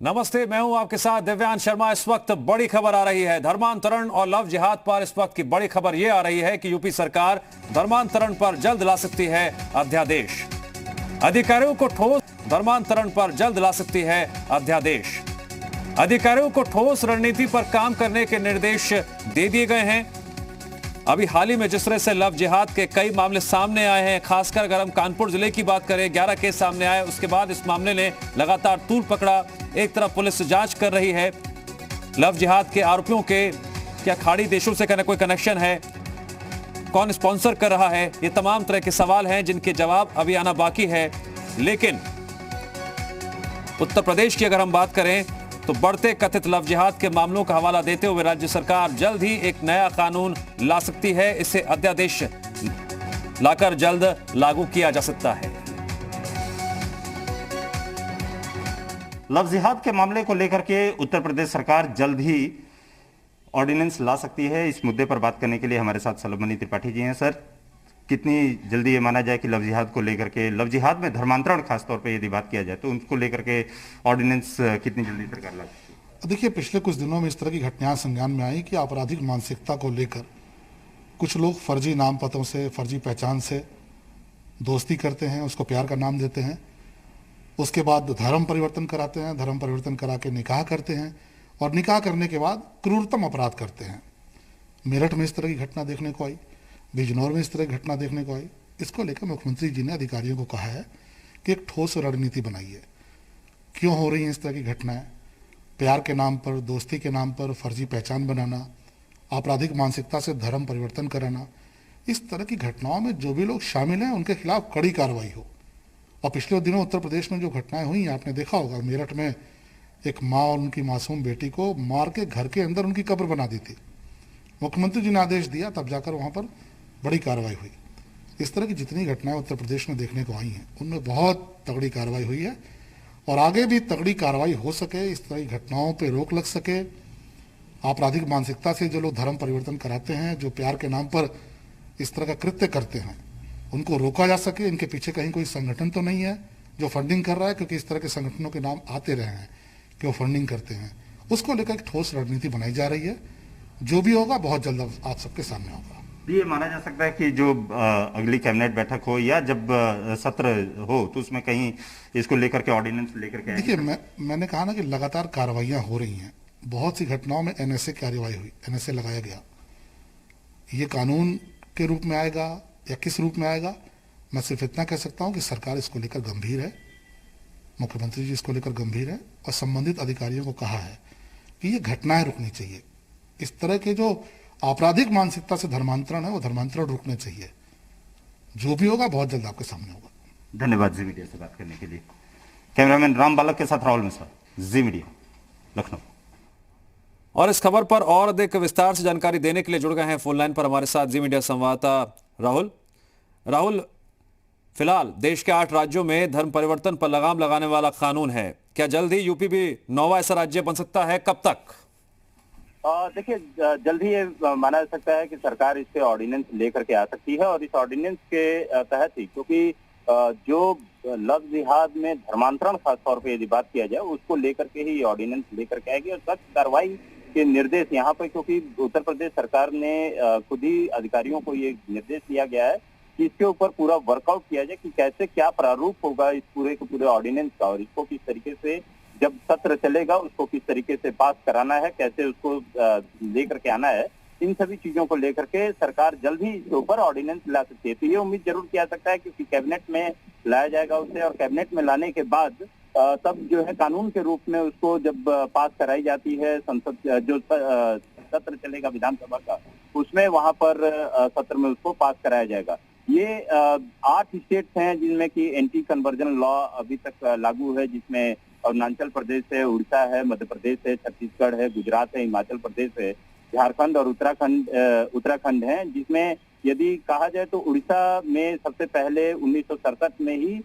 नमस्ते, मैं हूं आपके साथ दिव्यांश शर्मा। इस वक्त बड़ी खबर आ रही है धर्मांतरण और लव जिहाद पर। इस वक्त की बड़ी खबर यह आ रही है कि यूपी सरकार धर्मांतरण पर जल्द ला सकती है अध्यादेश। अधिकारियों को ठोस धर्मांतरण पर जल्द ला सकती है अध्यादेश। अधिकारियों को ठोस रणनीति पर काम करने के निर्देश दे दिए गए हैं। अभी हाल ही में जिस तरह से लव जिहाद के कई मामले सामने आए हैं, खासकर अगर हम कानपुर जिले की बात करें, 11 केस सामने आए, उसके बाद इस मामले ने लगातार तूल पकड़ा। एक तरफ पुलिस जांच कर रही है लव जिहाद के आरोपियों के क्या खाड़ी देशों से कोई कनेक्शन है, कौन स्पॉन्सर कर रहा है, ये तमाम तरह के सवाल हैं जिनके जवाब अभी आना बाकी है। लेकिन उत्तर प्रदेश की अगर हम बात करें तो बढ़ते कथित लव जिहाद के मामलों का हवाला देते हुए राज्य सरकार जल्द ही एक नया कानून ला सकती है। इसे अध्यादेश लाकर जल्द लागू किया जा सकता है। लव जिहाद के मामले को लेकर के उत्तर प्रदेश सरकार जल्द ही ऑर्डिनेंस ला सकती है। इस मुद्दे पर बात करने के लिए हमारे साथ सलोमनी त्रिपाठी जी हैं। सर, कितनी जल्दी ये माना जाए कि लव जिहाद को लेकर के, लव जिहाद में धर्मांतरण खासतौर पे यदि बात किया जाए तो उनको लेकर के ऑर्डिनेंस कितनी जल्दी सरकार ला सकती है? देखिए, पिछले कुछ दिनों में इस तरह की घटनाएं संज्ञान में आई कि आपराधिक मानसिकता को लेकर कुछ लोग फर्जी नाम पतों से, फर्जी पहचान से दोस्ती करते हैं, उसको प्यार का नाम देते हैं, उसके बाद धर्म परिवर्तन कराते हैं, धर्म परिवर्तन करा के निकाह करते हैं और निकाह करने के बाद क्रूरतम अपराध करते हैं। मेरठ में इस तरह की घटना देखने को आई, बिजनौर में इस तरह की घटना देखने को आई। इसको लेकर मुख्यमंत्री जी ने अधिकारियों को कहा है कि एक ठोस रणनीति बनाइए। क्यों हो रही हैं इस तरह की घटनाएं? प्यार के नाम पर, दोस्ती के नाम पर फर्जी पहचान बनाना, आपराधिक मानसिकता से धर्म परिवर्तन कराना, इस तरह की घटनाओं में जो भी लोग शामिल हैं उनके खिलाफ कड़ी कार्रवाई हो। और पिछले दिनों उत्तर प्रदेश में जो घटनाएं हुई, आपने देखा होगा, मेरठ में एक माँ और उनकी मासूम बेटी को मार के घर के अंदर उनकी कब्र बना दी थी। मुख्यमंत्री जी ने आदेश दिया, तब जाकर वहाँ पर बड़ी कार्रवाई हुई। इस तरह की जितनी घटनाएं उत्तर प्रदेश में देखने को आई हैं उनमें बहुत तगड़ी कार्रवाई हुई है और आगे भी तगड़ी कार्रवाई हो सके, इस तरह की घटनाओं पे रोक लग सके। आपराधिक मानसिकता से जो लोग धर्म परिवर्तन कराते हैं, जो प्यार के नाम पर इस तरह का कृत्य करते हैं, उनको रोका जा सके। इनके पीछे कहीं कोई संगठन तो नहीं है जो फंडिंग कर रहा है, क्योंकि इस तरह के संगठनों के नाम आते रहे हैं कि वो फंडिंग करते हैं। उसको लेकर एक ठोस रणनीति बनाई जा रही है। जो भी होगा बहुत जल्द आप सबके सामने होगा। ये माना जा सकता है कि जो अगली कैबिनेट बैठक हो या जब सत्र हो तो उसमें कहीं इसको लेकर के ऑर्डिनेंस लेकर के, देखिए, मैंने कहा ना कि लगातार कार्रवाइयां हो रही हैं। बहुत सी घटनाओं में एनएसए कार्रवाई हुई, एनएसए लगाया गया। ये कानून के रूप में आएगा या किस रूप में आएगा, मैं सिर्फ इतना कह सकता हूं कि सरकार इसको लेकर गंभीर है, मुख्यमंत्री जी इसको लेकर गंभीर है और संबंधित अधिकारियों को कहा है कि ये घटनाएं रुकनी चाहिए। इस तरह के जो आपराधिक मानसिकता से धर्मांतरण है, वो धर्मांतरण रुकने चाहिए। जो भी होगा बहुत जल्द आपके सामने होगा। धन्यवाद जी मीडिया से बात करने के लिए। कैमरामैन राम बालक के साथ राहुल मिश्रा, जी मीडिया, लखनऊ। और इस खबर पर और अधिक विस्तार से जानकारी देने के लिए जुड़ गए हैं फोन लाइन पर हमारे साथ जी मीडिया संवाददाता राहुल। फिलहाल देश के 8 राज्यों में धर्म परिवर्तन पर लगाम लगाने वाला कानून है। क्या जल्द ही यूपी भी 9वां ऐसा राज्य बन सकता है? कब तक? देखिए, जल्द ही ये माना जा सकता है कि सरकार इस पे ऑर्डिनेंस लेकर के आ सकती है और इस ऑर्डिनेंस के तहत ही, क्योंकि जो लव जिहाद में धर्मांतरण खास तौर पे यदि बात किया जाए उसको लेकर के ही ऑर्डिनेंस लेकर के आएगी और सख्त कार्रवाई के निर्देश यहाँ पर, क्योंकि उत्तर प्रदेश सरकार ने खुद ही अधिकारियों को ये निर्देश दिया गया है कि इसके ऊपर पूरा वर्कआउट किया जाए कि कैसे क्या प्रारूप होगा इस पूरे के पूरे ऑर्डिनेंस का और इसको किस तरीके से जब सत्र चलेगा उसको किस तरीके से पास कराना है, कैसे उसको लेकर के आना है। इन सभी चीजों को लेकर के सरकार जल्द ही इसके ऊपर ऑर्डिनेंस ला सकती है। तो ये उम्मीद जरूर किया सकता है क्योंकि कैबिनेट में लाया जाएगा उसे और कैबिनेट में लाने के बाद तब जो है कानून के रूप में उसको जब पास कराई जाती है संसद, जो सत्र चलेगा विधानसभा का, उसमें वहां पर सत्र में उसको पास कराया जाएगा। ये 8 स्टेट्स हैं जिनमें कि एंटी कन्वर्जन लॉ अभी तक लागू है, जिसमें अरुणाचल प्रदेश है, उड़ीसा है, मध्य प्रदेश है, छत्तीसगढ़ है, गुजरात है, हिमाचल प्रदेश है, झारखंड और उत्तराखंड है। जिसमें यदि कहा जाए तो उड़ीसा में सबसे पहले 1967 में ही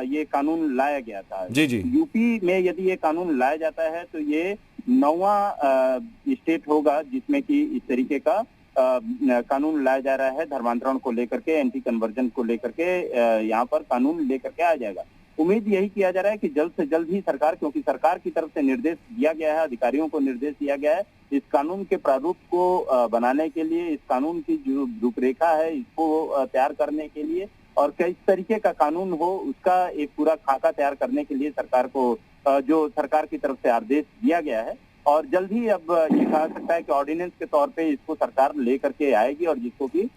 ये कानून लाया गया था। जी। यूपी में यदि ये कानून लाया जाता है तो ये 9वां स्टेट होगा जिसमें कि इस तरीके का कानून लाया जा रहा है। धर्मांतरण को लेकर के, एंटी कन्वर्जन को लेकर के यहाँ पर कानून लेकर के आ जाएगा। उम्मीद यही किया जा रहा है कि जल्द से जल्द ही सरकार, क्योंकि सरकार की तरफ से निर्देश दिया गया है, अधिकारियों को निर्देश दिया गया है इस कानून के प्रारूप को बनाने के लिए, इस कानून की जो रूपरेखा है इसको तैयार करने के लिए और किस तरीके का कानून हो उसका एक पूरा खाका तैयार करने के लिए सरकार को जो सरकार की तरफ से आदेश दिया गया है। और जल्द ही अब ये कहा सकता है कि ऑर्डिनेंस के तौर पे इसको सरकार लेकर के आएगी और जिसको कि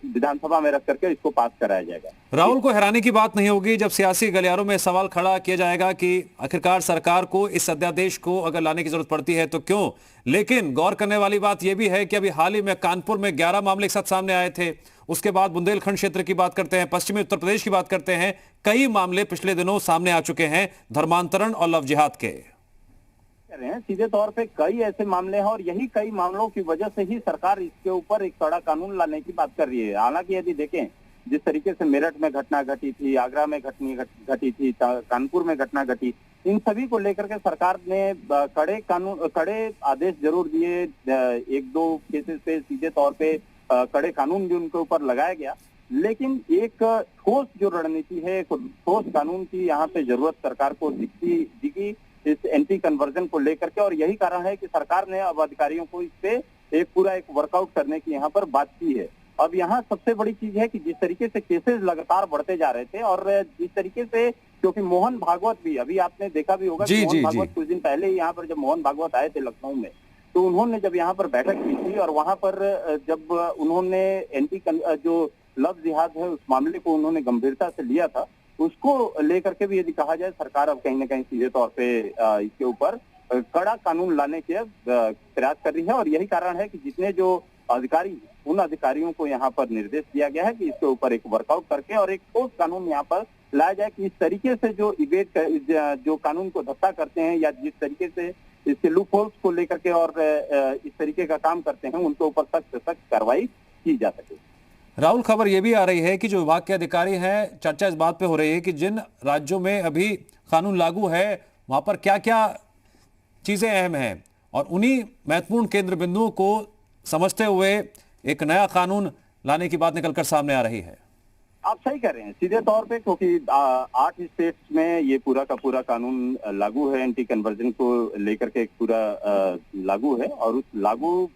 विधानसभा में रख करके इसको पास कराया जाएगा। राहुल, को हैरानी की बात नहीं होगी जब सियासी गलियारों में सवाल खड़ा किया जाएगा कि आखिरकार सरकार को इस अध्यादेश को अगर लाने की जरूरत पड़ती है तो क्यों? लेकिन गौर करने वाली बात यह भी है कि अभी हाल ही में कानपुर में 11 मामले एक साथ सामने आए थे। उसके बाद बुंदेलखंड क्षेत्र की बात करते हैं, पश्चिमी उत्तर प्रदेश की बात करते हैं, कई मामले पिछले दिनों सामने आ चुके हैं धर्मांतरण और लव जिहाद के। रहे हैं सीधे तौर पे कई ऐसे मामले हैं और यही कई मामलों की वजह से ही सरकार इसके ऊपर एक कड़ा कानून लाने की बात कर रही है। हालांकि यदि देखें जिस तरीके से मेरठ में घटना घटी थी, आगरा में घटी थी, कानपुर में घटना घटी, इन सभी को लेकर के सरकार ने कड़े आदेश जरूर दिए। एक दो केसेस पे सीधे तौर पे कड़े कानून भी उनके ऊपर लगाया गया, लेकिन एक ठोस जो रणनीति है, एक ठोस कानून की यहाँ पे जरूरत सरकार को दिखी इस एंटी कन्वर्जन को लेकर के। और यही कारण है कि सरकार ने अब अधिकारियों को इस पे एक वर्कआउट करने की यहाँ पर बात की है। अब यहाँ सबसे बड़ी चीज है कि जिस तरीके से केसेस लगातार बढ़ते जा रहे थे और जिस तरीके से, क्योंकि मोहन भागवत भी, अभी आपने देखा भी होगा कि मोहन भागवत कुछ दिन पहले यहाँ पर जब मोहन भागवत आए थे लखनऊ में, तो उन्होंने जब यहाँ पर बैठक की थी और वहां पर जब उन्होंने जो लव जिहाद है उस मामले को उन्होंने गंभीरता से लिया था, उसको लेकर के भी यदि कहा जाए सरकार अब कहीं ना कहीं सीधे तौर पे इसके ऊपर कड़ा कानून लाने के प्रयास कर रही है। और यही कारण है कि जितने जो अधिकारी, उन अधिकारियों को यहाँ पर निर्देश दिया गया है कि इसके ऊपर एक वर्कआउट करके और एक ठोस कानून यहाँ पर लाया जाए कि इस तरीके से जो कानून को धक्का करते हैं या जिस तरीके से इसके लूप होल्स को लेकर के और इस तरीके का काम करते हैं उनके ऊपर सख्त से सख्त कार्रवाई की जा सके। राहुल, खबर यह भी आ रही है कि जो विभाग के अधिकारी हैं, चर्चा इस बात पे हो रही है कि जिन राज्यों में अभी कानून लागू है वहां पर क्या क्या चीजें अहम हैं और उन्हीं महत्वपूर्ण केंद्र बिंदुओं को समझते हुए एक नया कानून लाने की बात निकलकर सामने आ रही है। आप सही कह रहे हैं सीधे तौर पे, क्योंकि 8 स्टेट्स में ये पूरा का पूरा कानून लागू है, एंटी कन्वर्जन को लेकर के पूरा लागू है। और उस लागू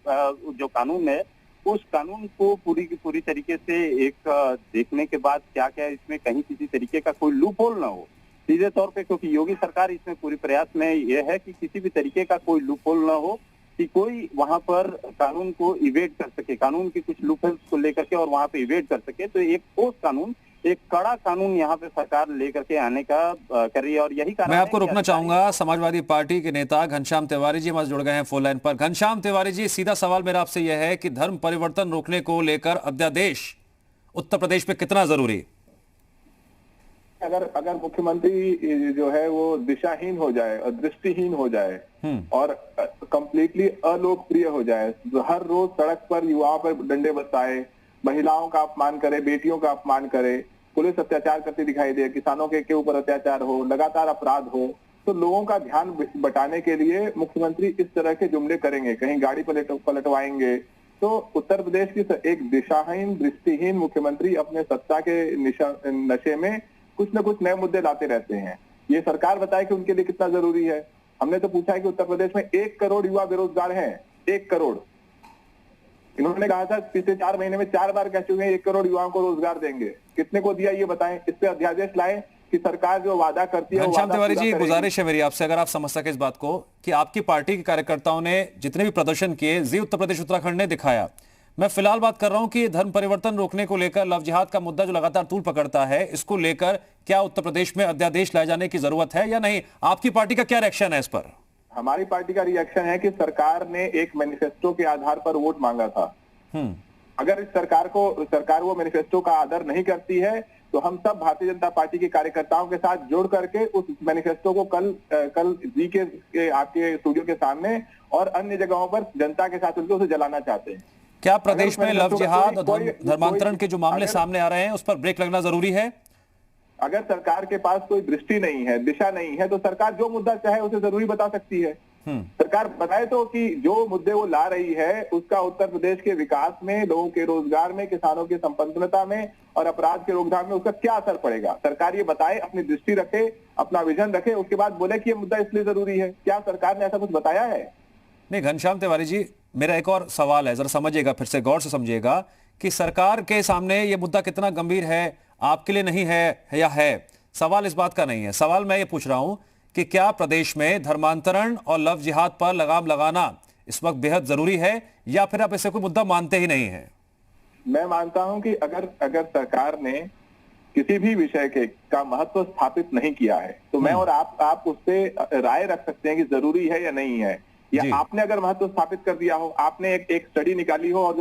जो कानून है उस कानून को पूरी की पूरी तरीके से एक देखने के बाद क्या क्या इसमें कहीं किसी तरीके का कोई लूप होल ना हो सीधे तौर पे, क्योंकि योगी सरकार इसमें पूरी प्रयास में यह है कि किसी भी तरीके का कोई लूप होल ना हो, कि कोई वहां पर कानून को इवेट कर सके, कानून की कुछ लूप होल्स को लेकर के और वहां पे इवेट कर सके। तो एक ठोस कानून, एक कड़ा कानून यहाँ पे सरकार लेकर के आने का कर रही है। और यही कारण मैं आपको रोकना चाहूंगा, समाजवादी पार्टी के नेता घनश्याम तिवारी जी हमारे जुड़ गए हैं फोन लाइन पर। घनश्याम तिवारी जी, सीधा सवाल मेरा आपसे यह है कि धर्म परिवर्तन रोकने को लेकर अध्यादेश उत्तर प्रदेश में कितना जरूरी? अगर मुख्यमंत्री जो है वो दिशाहीन हो जाए और दृष्टिहीन हो जाए और कंप्लीटली अलोकप्रिय हो जाए, तो हर रोज सड़क पर युवाओं पर डंडे बरसाए, महिलाओं का अपमान करे, बेटियों का अपमान करे, पुलिस अत्याचार करती दिखाई दे, किसानों के ऊपर अत्याचार हो, लगातार अपराध हो, तो लोगों का ध्यान बटाने के लिए मुख्यमंत्री इस तरह के जुमले करेंगे, कहीं गाड़ी पलटवाएंगे। तो उत्तर प्रदेश की एक दिशाहीन, दृष्टिहीन मुख्यमंत्री अपने सत्ता के नशे में कुछ न कुछ नए मुद्दे लाते रहते हैं। ये सरकार बताए कि उनके लिए कितना जरूरी है। हमने तो पूछा है कि उत्तर प्रदेश में 1 करोड़ युवा बेरोजगार हैं, 1 करोड़। इन्होंने कहा था पिछले 4 महीने में 4 बार कह चुके हैं 1 करोड़ युवाओं को रोजगार देंगे। कितने को दिया ये बताएं। इस पे अध्यादेश लाएं कि सरकार जो वादा करती है। घनश्याम तिवारी जी, गुजारिश है मेरी आपसे, अगर आप समझ सके इस बात को कि आपकी पार्टी के कार्यकर्ताओं ने जितने भी प्रदर्शन किए, जी उत्तर प्रदेश उत्तराखंड ने दिखाया। मैं फिलहाल बात कर रहा हूं कि धर्म परिवर्तन रोकने को लेकर लव जिहाद का मुद्दा जो लगातार तूल पकड़ता है, इसको लेकर क्या उत्तर प्रदेश में अध्यादेश लाए जाने की जरूरत है या नहीं? आपकी पार्टी का क्या रिएक्शन है इस पर? हमारी पार्टी का रिएक्शन है कि सरकार ने एक मैनिफेस्टो के आधार पर वोट मांगा था। अगर इस सरकार वो मैनिफेस्टो का आदर नहीं करती है तो हम सब भारतीय जनता पार्टी के कार्यकर्ताओं के साथ जोड़ करके उस मैनिफेस्टो को कल जी के आपके स्टूडियो के सामने और अन्य जगहों पर जनता के साथ उसे जलाना चाहते हैं। क्या प्रदेश में लव जिहाद और धर्मांतरण के जो मामले सामने आ रहे हैं उस पर ब्रेक लगना जरूरी है? अगर सरकार के पास कोई दृष्टि नहीं है, दिशा नहीं है, तो सरकार जो मुद्दा चाहे उसे जरूरी बता सकती है। सरकार बताए तो कि जो मुद्दे वो ला रही है उसका उत्तर प्रदेश के विकास में, लोगों के रोजगार में, किसानों की संपन्नता में और अपराध के रोकथाम में उसका क्या असर पड़ेगा। सरकार ये बताए, अपनी दृष्टि रखे, अपना विजन रखे, उसके बाद बोले कि ये मुद्दा इसलिए जरूरी है। क्या सरकार ने ऐसा कुछ बताया है? नहीं घनश्याम तिवारी जी, मेरा एक और सवाल है, जरा समझिएगा, फिर से गौर से समझिएगा कि सरकार के सामने ये मुद्दा कितना गंभीर है, आपके लिए नहीं है या है। सवाल इस बात का नहीं है, सवाल मैं ये पूछ रहा हूं कि क्या प्रदेश में धर्मांतरण और लव जिहाद पर लगाम लगाना इस वक्त बेहद जरूरी है, या फिर आप इसे कोई मुद्दा मानते ही नहीं है? मैं मानता हूं कि अगर सरकार ने किसी भी विषय का महत्व स्थापित नहीं किया है तो मैं और आप उस पर राय रख सकते हैं कि जरूरी है या नहीं है। या आपने अगर महत्व स्थापित कर दिया हो, आपने एक स्टडी निकाली हो और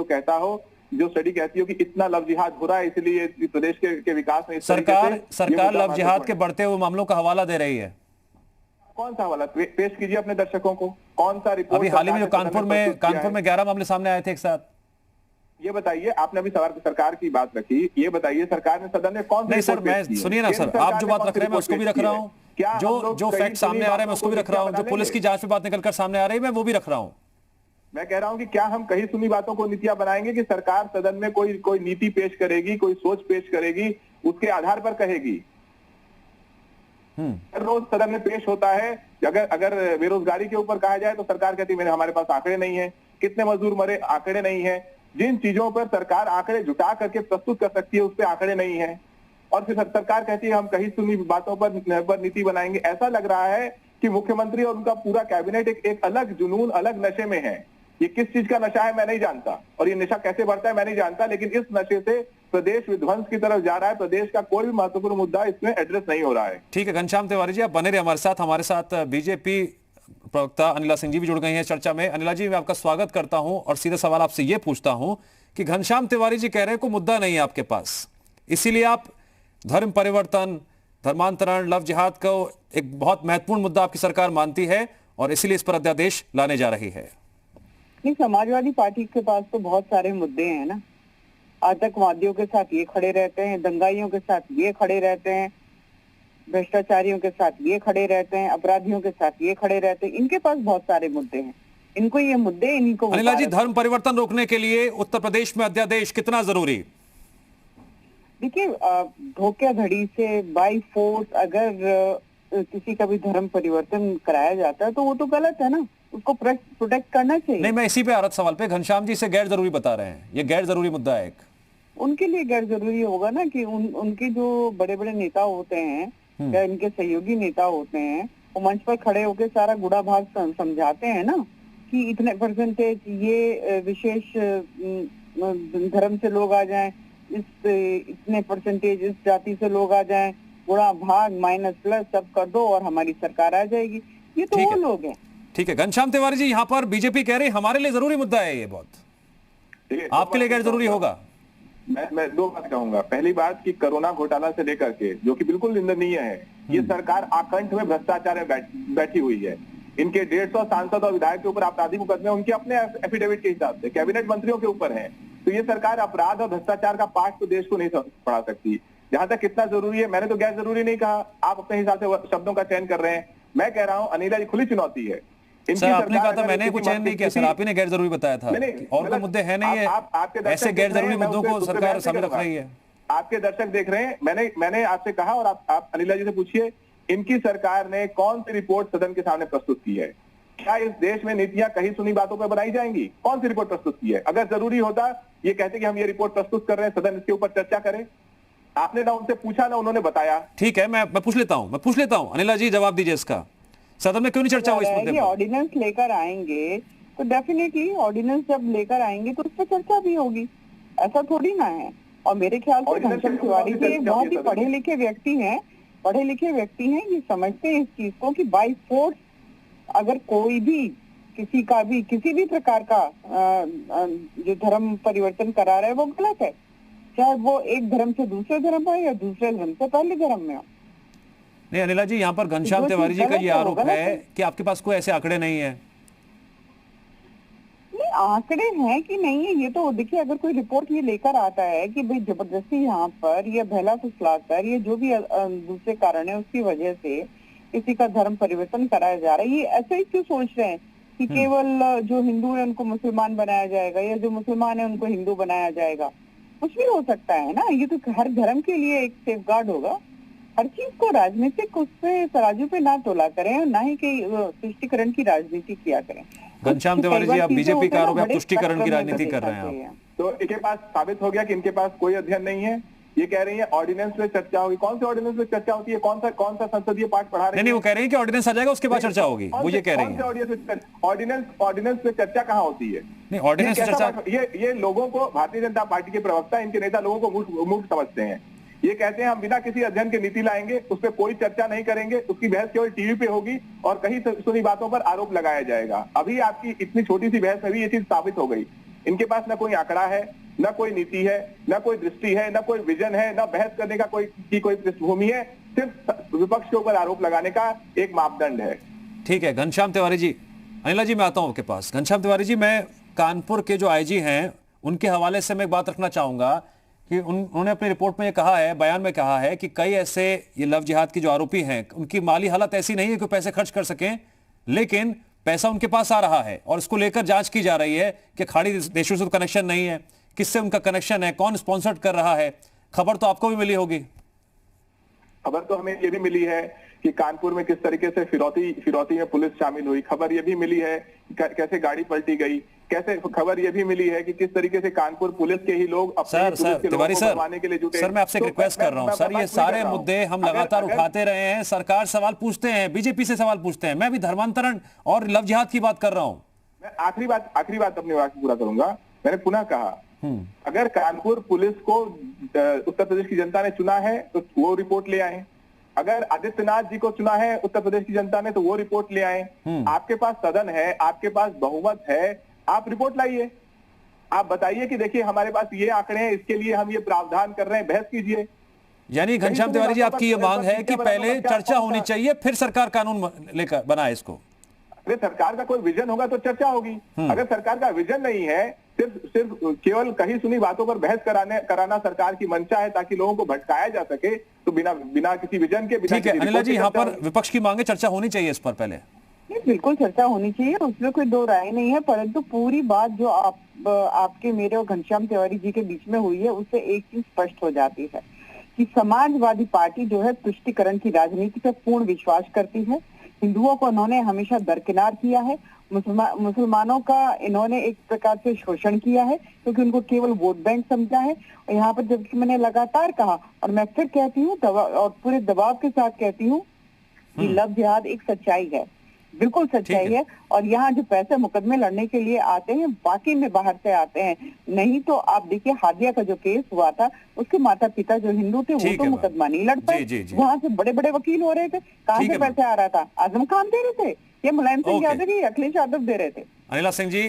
जो स्टडी कहती हो कि इतना लव जिहाद हो रहा है इसलिए प्रदेश के विकास में सरकार लव जिहाद के बढ़ते हुए मामलों का हवाला दे रही है। कौन सा हवाला पेश कीजिए अपने दर्शकों को, कौन सा रिपोर्ट? अभी हाल ही में जो कानपुर में 11 मामले सामने आए थे एक साथ। ये बताइए, आपने अभी सरकार की बात रखी, ये बताइए सरकार ने सदन में कौन सी? नहीं सर, मैं सुनिए ना सर, आप जो बात रख रहे हैं मैं उसको भी रख रहा हूँ, जो फैक्ट सामने आ रहे हैं मैं उसको भी रख रहा हूँ, जो पुलिस की जांच में बात निकलकर सामने आ रही है मैं वो भी रख रहा हूँ। मैं कह रहा हूं कि क्या हम कहीं सुनी बातों को नीतियां बनाएंगे कि सरकार सदन में कोई नीति पेश करेगी, कोई सोच पेश करेगी, उसके आधार पर कहेगी। रोज सदन में पेश होता है, अगर बेरोजगारी के ऊपर कहा जाए तो सरकार कहती है हमारे पास आंकड़े नहीं है, कितने मजदूर मरे आंकड़े नहीं है। जिन चीजों पर सरकार आंकड़े जुटा करके प्रस्तुत कर सकती है उस पर आंकड़े नहीं है, और फिर सरकार कहती है हम कहीं सुनी बातों पर नीति बनाएंगे। ऐसा लग रहा है कि मुख्यमंत्री और उनका पूरा कैबिनेट एक अलग जुनून, अलग नशे में है। ये किस चीज का नशा है मैं नहीं जानता, और ये नशा कैसे बढ़ता है मैं नहीं जानता, लेकिन इस नशे से प्रदेश विध्वंस की तरफ जा रहा है। प्रदेश का कोई भी महत्वपूर्ण मुद्दा इसमें एड्रेस नहीं हो रहा है। ठीक है घनश्याम तिवारी जी, आप बने रहे हमारे साथ बीजेपी प्रवक्ता अनिला सिंह जी भी जुड़ गई हैं चर्चा में। अनिला जी, मैं आपका स्वागत करता हूं और सीधा सवाल आपसे ये पूछता हूं कि घनश्याम तिवारी जी कह रहे हैं कोई मुद्दा नहीं है आपके पास, इसीलिए आप धर्म परिवर्तन, धर्मांतरण, लव जिहाद को एक बहुत महत्वपूर्ण मुद्दा आपकी सरकार मानती है और इसीलिए इस पर अध्यादेश लाने जा रही है। नहीं, समाजवादी पार्टी के पास तो बहुत सारे मुद्दे हैं ना। आतंकवादियों के साथ ये खड़े रहते हैं, दंगाइयों के साथ ये खड़े रहते हैं, भ्रष्टाचारियों के साथ ये खड़े रहते हैं, अपराधियों के साथ ये खड़े रहते हैं। इनके पास बहुत सारे मुद्दे हैं, इनको ये मुद्दे इन्हीं को। अनिला जी, धर्म परिवर्तन रोकने के लिए उत्तर प्रदेश में अध्यादेश कितना जरूरी? देखिए, धोखाधड़ी से बाय फोर्स अगर किसी का भी धर्म परिवर्तन कराया जाता है तो वो तो गलत है ना, उसको प्रोटेक्ट करना चाहिए। नहीं, मैं इसी पे आ रहा था सवाल पे। घनश्याम जी इसे गैर जरूरी बता रहे हैं, ये गैर जरूरी मुद्दा है। उनके लिए गैर जरूरी होगा ना कि उनके जो बड़े बड़े नेता होते हैं या इनके सहयोगी नेता होते हैं, वो मंच पर खड़े होकर सारा गुड़ा भाग समझाते हैं ना कि इतने परसेंटेज ये विशेष धर्म से लोग आ जाएं, इतने परसेंटेज इस जाति से लोग आ जाएं, गुणा भाग माइनस प्लस सब कर दो और हमारी सरकार आ जाएगी। ये तो वो लोग हैं। ठीक है घनश्याम तिवारी जी, यहाँ पर बीजेपी कह रही हमारे लिए जरूरी मुद्दा है ये बहुत, आपके लिए गैर जरूरी होगा। मैं दो बात कहूंगा। पहली बात कि कोरोना घोटाला से लेकर के, जो कि बिल्कुल निंदनीय है, ये सरकार आकंठ में भ्रष्टाचार में बैठी हुई है। इनके 150 सांसद और विधायक के ऊपर आपराधिक मुकदमे उनके अपने एफिडेविट के हिसाब से कैबिनेट मंत्रियों के ऊपर है। तो ये सरकार अपराध और भ्रष्टाचार का पाठ तो देश को नहीं पढ़ा सकती। जहां तक कितना जरूरी है, मैंने तो गैर जरूरी नहीं कहा, आप अपने हिसाब से शब्दों का चयन कर रहे हैं। मैं कह रहा हूं अनिला जी, खुली चुनौती है। सर, आपने कहा था मैंने कुछ चयन नहीं किया सर, आप ही ने गैर जरूरी बताया था। और कोई मुद्दे हैं नहीं है, ऐसे गैर जरूरी मुद्दों को सरकार सामने रख रही है। आपके दर्शक देख रहे हैं, मैंने आपसे कहा और आप अनिला जी से पूछिए, इनकी सरकार ने कौन सी रिपोर्ट सदन के सामने प्रस्तुत की है? क्या इस देश में नीतियां कहीं सुनी बातों पर बनाई जाएंगी? कौन सी रिपोर्ट प्रस्तुत की है? अगर जरूरी होता ये कहते कि हम ये रिपोर्ट प्रस्तुत कर रहे हैं, सदन इसके ऊपर चर्चा करें। आपने ना उनसे पूछा ना उन्होंने बताया। ठीक है, मैं पूछ लेता हूं अनिला जी, जवाब दीजिए इसका। सदन में क्यों नहीं चर्चा हुई इस मुद्दे पर? ऑर्डिनेंस लेकर आएंगे तो डेफिनेटली ऑर्डिनेंस जब लेकर आएंगे तो उस पर चर्चा भी होगी, ऐसा थोड़ी ना है। और मेरे ख्याल से घनश्याम तिवारी जी एक बहुत ही पढ़े लिखे व्यक्ति हैं, ये समझते हैं इस चीज को कि बाय फोर्स अगर कोई भी किसी भी प्रकार का जो धर्म परिवर्तन करा रहा है वो गलत है, चाहे वो एक धर्म से दूसरे धर्म में या दूसरे धर्म से पहले धर्म में हो। नहीं अनिला जी, यहाँ पर घनश्याम तिवारी जी का ये आरोप है कि आपके पास कोई ऐसे आंकड़े नहीं है। नहीं, आंकड़े हैं कि नहीं है ये तो देखिए, अगर कोई रिपोर्ट ये लेकर आता है कि भाई जबरदस्ती यहाँ पर या बहला फुसलाकर या जो भी दूसरे कारण है उसकी वजह से किसी का धर्म परिवर्तन कराया जा रहा है। ये ऐसे ही क्यों सोच रहे हैं कि केवल जो हिंदू है उनको मुसलमान बनाया जाएगा या जो मुसलमान है उनको हिंदू बनाया जाएगा? कुछ भी हो सकता है ना। ये तो हर धर्म के लिए एक सेफगार्ड होगा। हर चीज को राजनीतिक उसपे तराजू पे ना तोला करें और ना ही कि तुष्टिकरण की राजनीति किया करें। घनश्याम तिवारी जी, आप बीजेपी का आरोप है, आप तुष्टिकरण की राजनीति कर रहे हैं आप। तो इनके पास साबित हो गया कि इनके पास कोई अध्ययन नहीं है। ये कह रही है ऑर्डिनेंस पे चर्चा होगी। कौन से ऑर्डिनेंस पे चर्चा होती है? कौन सा संसदीय पाठ पढ़ा रहे हैं? नहीं, वो कह रही है कि ऑर्डिनेंस आ जाएगा उसके बाद चर्चा होगी, वो ये कह रही है। ऑर्डिनेंस पे चर्चा कहाँ होती है? नहीं, ऑर्डिनेंस पे चर्चा, ये लोगों को, भारतीय जनता पार्टी के प्रवक्ता, इनके नेता लोगों को मूर्ख समझते हैं। ये कहते हैं हम बिना किसी अध्ययन के नीति लाएंगे, उस पर कोई चर्चा नहीं करेंगे, उसकी बहस केवल टीवी पे होगी और कहीं सुनी बातों पर आरोप लगाया जाएगा। अभी आपकी इतनी छोटी सी बहस में भी ये चीज साबित हो गई। इनके पास न कोई आंकड़ा है, न कोई नीति है, न कोई दृष्टि है, न कोई विजन है, न बहस करने का कोई पृष्ठभूमि है। सिर्फ विपक्ष के ऊपर आरोप लगाने का एक मापदंड है। ठीक है घनश्याम तिवारी जी। अनिला जी, मैं आता हूं आपके पास। घनश्याम तिवारी जी, मैं कानपुर के जो आईजी हैं उनके हवाले से मैं एक बात रखना चाहूंगा कि उन्होंने अपनी रिपोर्ट में ये कहा है, बयान में कहा है कि कई ऐसे ये लव जिहाद के जो आरोपी हैं उनकी माली हालत ऐसी नहीं है कि पैसे खर्च कर सकें, लेकिन पैसा उनके पास आ रहा है और इसको लेकर जांच की जा रही है कि खाड़ी देशों से तो कनेक्शन नहीं है, किससे उनका कनेक्शन है, कौन स्पॉन्सर्ड कर रहा है। खबर तो आपको भी मिली होगी। खबर तो हमें ये भी मिली है कि कानपुर में किस तरीके से फिरौती में पुलिस शामिल हुई। खबर ये भी मिली है कैसे गाड़ी पलटी गई। खबर ये भी मिली है कि किस तरीके से कानपुर पुलिस के ही लोग सर तिवारी सर, सर मैं आपसे रिक्वेस्ट कर रहा हूं सर, ये सारे मुद्दे हम लगातार उठाते रहे हैं, सरकार सवाल पूछते हैं, बीजेपी से सवाल पूछते हैं, मैं भी धर्मांतरण और लव जिहाद की बात कर रहा हूं। मैं आखिरी बात अपनी बात पूरा करूंगा। मैंने पुनः कहा, अगर कानपुर पुलिस को उत्तर प्रदेश की जनता ने चुना है तो वो रिपोर्ट ले आए। अगर आदित्यनाथ जी को चुना है उत्तर प्रदेश की जनता ने तो वो रिपोर्ट ले आए। आपके पास सदन है, आपके पास बहुमत है, आप रिपोर्ट लाइए। आप बताइए कि देखिए हमारे पास ये आंकड़े हैं, इसके लिए हम ये प्रावधान कर रहे हैं, बहस कीजिए। यानी घनश्याम तिवारी जी, आपकी ये मांग है कि पहले चर्चा होनी चाहिए, फिर सरकार कानून लेकर बनाए इसको। अगर सरकार का कोई विजन होगा तो चर्चा होगी। अगर सरकार का विजन नहीं है, सिर्फ केवल कहीं सुनी बातों पर बहस कराना सरकार की मंशा है ताकि लोगों को भटकाया जा सके, तो बिना किसी विजन के, बिना ठीक है अनिला जी, यहाँ पर विपक्ष की मांगे, चर्चा होनी चाहिए इस पर पहले। बिल्कुल चर्चा होनी चाहिए, उसमें कोई दो राय नहीं है, परंतु पूरी बात जो आपके, मेरे और घनश्याम तिवारी जी के बीच में हुई है उससे एक चीज स्पष्ट हो जाती है कि समाजवादी पार्टी जो है तुष्टिकरण की राजनीति पर पूर्ण विश्वास करती है। हिंदुओं को उन्होंने हमेशा दरकिनार किया है, मुसलमानों का इन्होंने एक प्रकार से शोषण किया है क्योंकि उनको केवल वोट बैंक समझा है। और यहाँ पर जबकि मैंने लगातार कहा और मैं फिर कहती हूँ और पूरे दबाव के साथ कहती हूँ कि लव जिहाद एक सच्चाई है, बिल्कुल सच्चाई है। और यहाँ जो पैसे मुकदमे लड़ने के लिए आते हैं वाकई में बाहर से आते हैं, नहीं तो आप देखिए हादिया का जो केस हुआ था उसके माता पिता जो हिंदू थे वो तो मुकदमा नहीं लड़ पाए, वहाँ से बड़े बड़े वकील हो रहे थे। कहाँ से पैसे आ रहा था? आजम खान दे रहे थे, ये मुलायम सिंह यादव ही, अखिलेश यादव दे रहे थे। अनिला सिंह जी,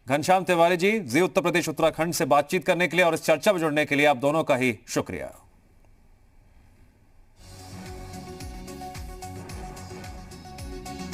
घनश्याम तिवारी जी, जी उत्तर प्रदेश उत्तराखंड से बातचीत करने के लिए और इस चर्चा में जुड़ने के लिए आप दोनों का ही शुक्रिया।